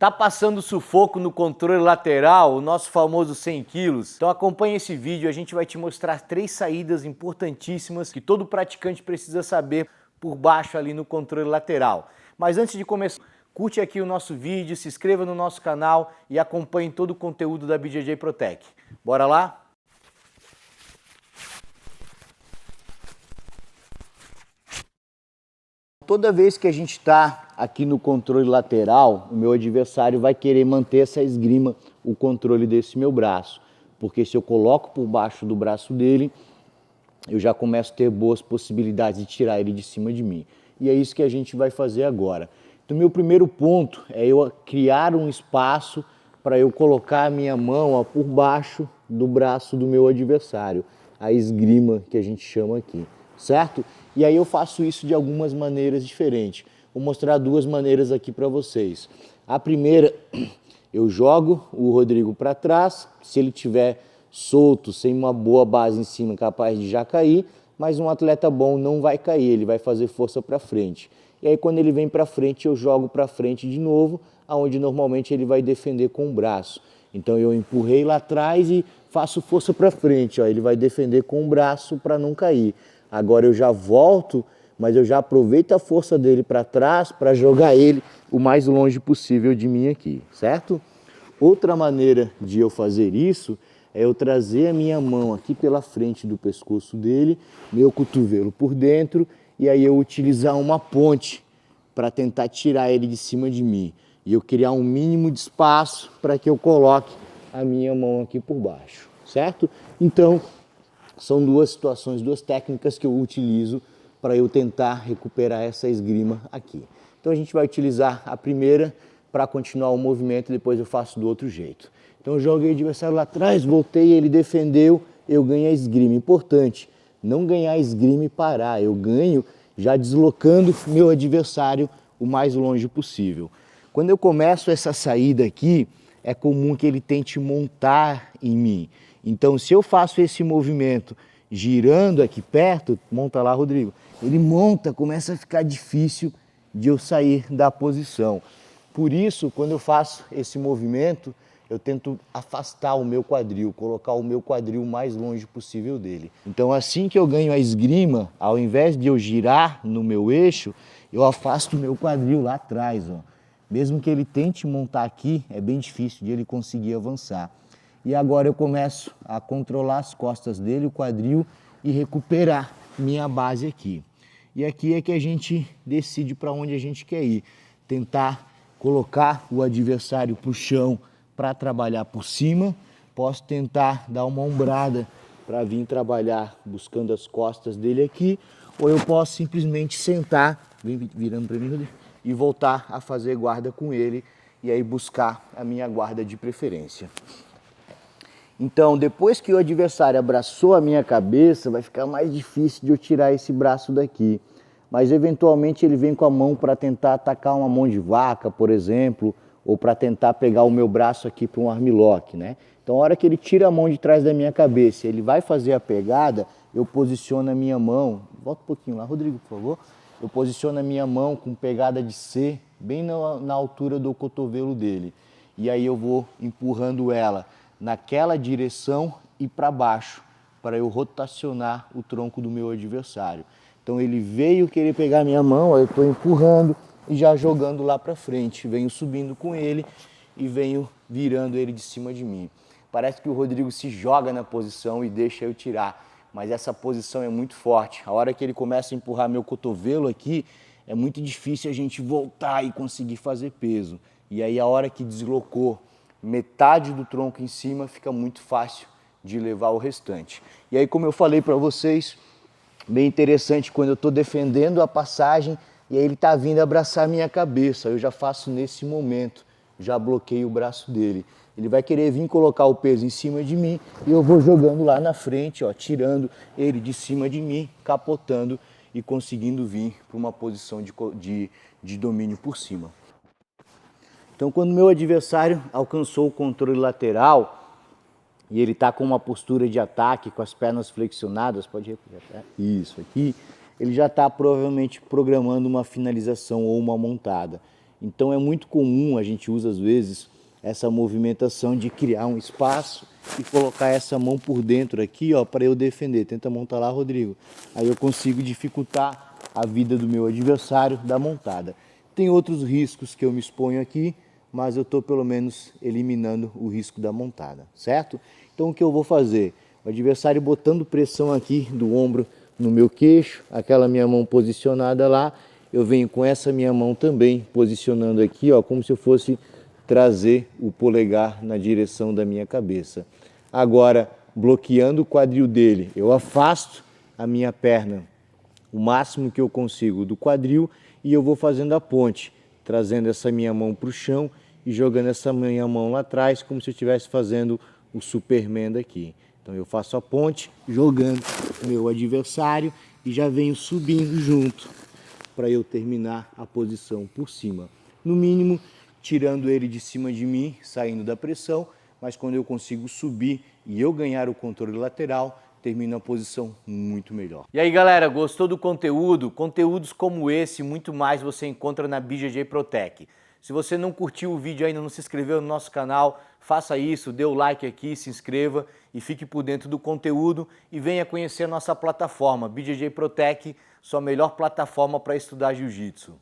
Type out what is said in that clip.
Tá passando sufoco no controle lateral, o nosso famoso 100 quilos? Então acompanha esse vídeo, a gente vai te mostrar 3 saídas importantíssimas que todo praticante precisa saber por baixo ali no controle lateral. Mas antes de começar, curte aqui o nosso vídeo, se inscreva no nosso canal e acompanhe todo o conteúdo da BJJ Protec. Bora lá? Toda vez que a gente está aqui no controle lateral, o meu adversário vai querer manter essa esgrima, o controle desse meu braço. Porque se eu coloco por baixo do braço dele, eu já começo a ter boas possibilidades de tirar ele de cima de mim. E é isso que a gente vai fazer agora. Então, meu primeiro ponto é eu criar um espaço para eu colocar a minha mão por baixo do braço do meu adversário. A esgrima que a gente chama aqui, certo? E aí eu faço isso de algumas maneiras diferentes. Vou mostrar 2 maneiras aqui para vocês. A primeira, eu jogo o Rodrigo para trás, se ele tiver solto, sem uma boa base em cima, capaz de já cair, mas um atleta bom não vai cair, ele vai fazer força para frente. E aí quando ele vem para frente, eu jogo para frente de novo, aonde normalmente ele vai defender com o braço. Então eu empurrei lá atrás e faço força para frente, ó, ele vai defender com o braço para não cair. Agora eu já volto, mas eu já aproveito a força dele para trás para jogar ele o mais longe possível de mim aqui, certo? Outra maneira de eu fazer isso é eu trazer a minha mão aqui pela frente do pescoço dele, meu cotovelo por dentro, e aí eu utilizar uma ponte para tentar tirar ele de cima de mim. E eu criar um mínimo de espaço para que eu coloque a minha mão aqui por baixo, certo? Então, são 2 situações, 2 técnicas que eu utilizo para eu tentar recuperar essa esgrima aqui. Então a gente vai utilizar a primeira para continuar o movimento e depois eu faço do outro jeito. Então eu joguei o adversário lá atrás, voltei, ele defendeu, eu ganho a esgrima. Importante, não ganhar a esgrima e parar, eu ganho já deslocando meu adversário o mais longe possível. Quando eu começo essa saída aqui, é comum que ele tente montar em mim. Então, se eu faço esse movimento girando aqui perto, monta lá, Rodrigo, ele monta, começa a ficar difícil de eu sair da posição. Por isso, quando eu faço esse movimento, eu tento afastar o meu quadril, colocar o meu quadril o mais longe possível dele. Então, assim que eu ganho a esgrima, ao invés de eu girar no meu eixo, eu afasto o meu quadril lá atrás, ó. Mesmo que ele tente montar aqui, é bem difícil de ele conseguir avançar. E agora eu começo a controlar as costas dele, o quadril, e recuperar minha base aqui. E aqui é que a gente decide para onde a gente quer ir. Tentar colocar o adversário para o chão para trabalhar por cima. Posso tentar dar uma ombrada para vir trabalhar buscando as costas dele aqui. Ou eu posso simplesmente sentar, virando para mim, e voltar a fazer guarda com ele. E aí buscar a minha guarda de preferência. Então, depois que o adversário abraçou a minha cabeça, vai ficar mais difícil de eu tirar esse braço daqui. Mas, eventualmente, ele vem com a mão para tentar atacar uma mão de vaca, por exemplo, ou para tentar pegar o meu braço aqui para um armlock, né? Então, a hora que ele tira a mão de trás da minha cabeça, ele vai fazer a pegada, eu posiciono a minha mão, volta um pouquinho lá, Rodrigo, por favor. Eu posiciono a minha mão com pegada de C, bem na altura do cotovelo dele. E aí eu vou empurrando ela naquela direção e para baixo, para eu rotacionar o tronco do meu adversário. Então ele veio querer pegar minha mão, eu estou empurrando e já jogando lá para frente. Venho subindo com ele e venho virando ele de cima de mim. Parece que o Rodrigo se joga na posição e deixa eu tirar, mas essa posição é muito forte. A hora que ele começa a empurrar meu cotovelo aqui, é muito difícil a gente voltar e conseguir fazer peso. E aí a hora que deslocou metade do tronco em cima, fica muito fácil de levar o restante. E aí, como eu falei para vocês, bem interessante quando eu estou defendendo a passagem e aí ele está vindo abraçar a minha cabeça, eu já faço nesse momento, já bloqueio o braço dele. Ele vai querer vir colocar o peso em cima de mim e eu vou jogando lá na frente, ó, tirando ele de cima de mim, capotando e conseguindo vir para uma posição de domínio por cima. Então, quando meu adversário alcançou o controle lateral e ele está com uma postura de ataque, com as pernas flexionadas, pode recuperar, isso aqui, ele já está provavelmente programando uma finalização ou uma montada. Então é muito comum, a gente usa às vezes essa movimentação de criar um espaço e colocar essa mão por dentro aqui, ó, para eu defender. Tenta montar lá, Rodrigo. Aí eu consigo dificultar a vida do meu adversário da montada. Tem outros riscos que eu me exponho aqui, mas eu estou pelo menos eliminando o risco da montada, certo? Então o que eu vou fazer? O adversário botando pressão aqui do ombro no meu queixo, aquela minha mão posicionada lá, eu venho com essa minha mão também posicionando aqui, ó, como se eu fosse trazer o polegar na direção da minha cabeça. Agora, bloqueando o quadril dele, eu afasto a minha perna o máximo que eu consigo do quadril e eu vou fazendo a ponte, trazendo essa minha mão para o chão e jogando essa minha mão lá atrás, como se eu estivesse fazendo o Superman daqui. Então eu faço a ponte, jogando o meu adversário e já venho subindo junto para eu terminar a posição por cima. No mínimo, tirando ele de cima de mim, saindo da pressão, mas quando eu consigo subir e eu ganhar o controle lateral, termino a posição muito melhor. E aí galera, gostou do conteúdo? Conteúdos como esse e muito mais você encontra na BJJ Protec. Se você não curtiu o vídeo ainda, não se inscreveu no nosso canal, faça isso, dê o like aqui, se inscreva e fique por dentro do conteúdo e venha conhecer a nossa plataforma, BJJ Protec, sua melhor plataforma para estudar Jiu-Jitsu.